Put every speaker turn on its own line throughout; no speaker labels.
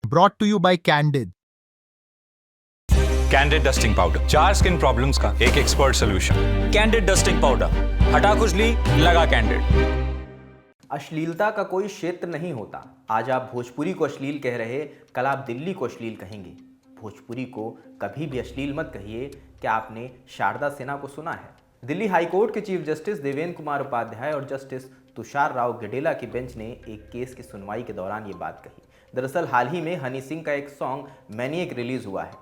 Brought to you by Candid.
Candid dusting powder, 4 skin problems का एक expert solution. Candid dusting powder, हटा खुजली, लगा कैंडिड।
अश्लीलता का कोई क्षेत्र नहीं होता। आज आप भोजपुरी को अश्लील कह रहे, कल आप दिल्ली को अश्लील कहेंगे। भोजपुरी को कभी भी अश्लील मत कहिए। क्या आपने शारदा सिन्हा को सुना है? दिल्ली हाईकोर्ट के चीफ जस्टिस देवेंद्र कुमार उपाध्याय और जस्टिस तुषार राव गडेला की बेंच ने एक केस की सुनवाई के दौरान ये बात कही। दरअसल हाल ही में हनी सिंह का एक सॉन्ग मैनिएक रिलीज हुआ है।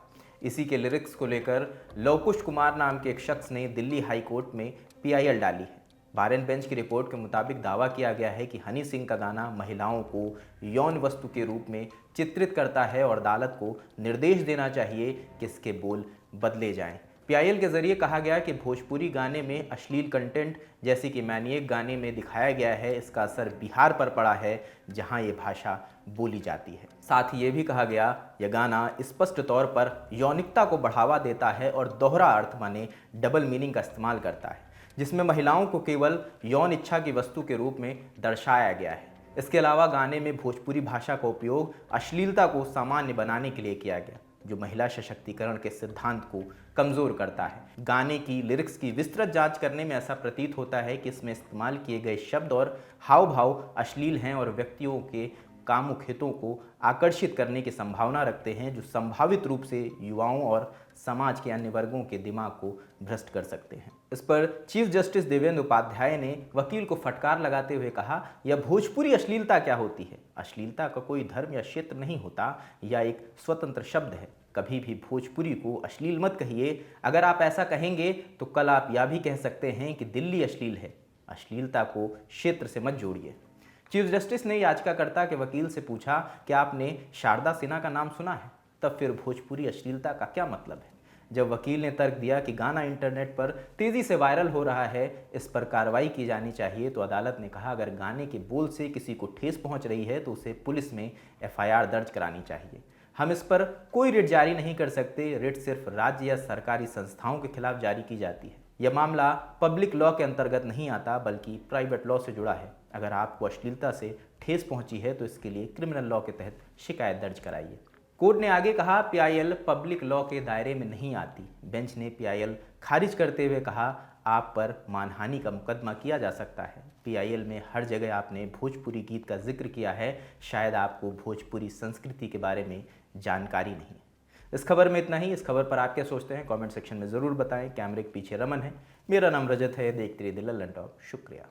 इसी के लिरिक्स को लेकर लवकुश कुमार नाम के एक शख्स ने दिल्ली हाई कोर्ट में पीआईएल डाली है। बारेन बेंच की रिपोर्ट के मुताबिक दावा किया गया है कि हनी सिंह का गाना महिलाओं को यौन वस्तु के रूप में चित्रित करता है और अदालत को निर्देश देना चाहिए कि इसके बोल बदले जाएं। पीआईएल के जरिए कहा गया कि भोजपुरी गाने में अश्लील कंटेंट जैसे कि मैनिएक गाने में दिखाया गया है, इसका असर बिहार पर पड़ा है जहां ये भाषा बोली जाती है। साथ ही ये भी कहा गया यह गाना स्पष्ट तौर पर यौनिकता को बढ़ावा देता है और दोहरा अर्थ माने डबल मीनिंग का इस्तेमाल करता है, जिसमें महिलाओं को केवल यौन इच्छा की वस्तु के रूप में दर्शाया गया है। इसके अलावा गाने में भोजपुरी भाषा का उपयोग अश्लीलता को सामान्य बनाने के लिए किया गया, जो महिला सशक्तिकरण के सिद्धांत को कमज़ोर करता है। गाने की लिरिक्स की विस्तृत जांच करने में ऐसा प्रतीत होता है कि इसमें इस्तेमाल किए गए शब्द और हाव भाव अश्लील हैं और व्यक्तियों के कामुक हितों को आकर्षित करने की संभावना रखते हैं, जो संभावित रूप से युवाओं और समाज के अन्य वर्गों के दिमाग को भ्रष्ट कर सकते हैं। इस पर चीफ जस्टिस देवेंद्र उपाध्याय ने वकील को फटकार लगाते हुए कहा, यह भोजपुरी अश्लीलता क्या होती है? अश्लीलता का कोई धर्म या क्षेत्र नहीं होता, यह एक स्वतंत्र शब्द है। कभी भी भोजपुरी को अश्लील मत कहिए। अगर आप ऐसा कहेंगे तो कल आप यह भी कह सकते हैं कि दिल्ली अश्लील है। अश्लीलता को क्षेत्र से मत जोड़िए। चीफ जस्टिस ने याचिकाकर्ता के वकील से पूछा कि आपने शारदा सिन्हा का नाम सुना है, तब फिर भोजपुरी अश्लीलता का क्या मतलब है? जब वकील ने तर्क दिया कि गाना इंटरनेट पर तेज़ी से वायरल हो रहा है, इस पर कार्रवाई की जानी चाहिए, तो अदालत ने कहा अगर गाने के बोल से किसी को ठेस पहुंच रही है तो उसे पुलिस में एफआईआर दर्ज करानी चाहिए। हम इस पर कोई रिट जारी नहीं कर सकते। रिट सिर्फ राज्य या सरकारी संस्थाओं के खिलाफ जारी की जाती है। यह मामला पब्लिक लॉ के अंतर्गत नहीं आता, बल्कि प्राइवेट लॉ से जुड़ा है। अगर आपको अश्लीलता से ठेस पहुंची है तो इसके लिए क्रिमिनल लॉ के तहत शिकायत दर्ज कराइए। कोर्ट ने आगे कहा पीआईएल पब्लिक लॉ के दायरे में नहीं आती। बेंच ने पीआईएल खारिज करते हुए कहा आप पर मानहानि का मुकदमा किया जा सकता है। पीआईएल में हर जगह आपने भोजपुरी गीत का जिक्र किया है, शायद आपको भोजपुरी संस्कृति के बारे में जानकारी नहीं। इस खबर में इतना ही। इस खबर पर आप क्या सोचते हैं कमेंट सेक्शन में ज़रूर बताएं। कैमरे के पीछे रमन है, मेरा नाम रजत है। देखते रहिए द लल्लन टॉक। शुक्रिया।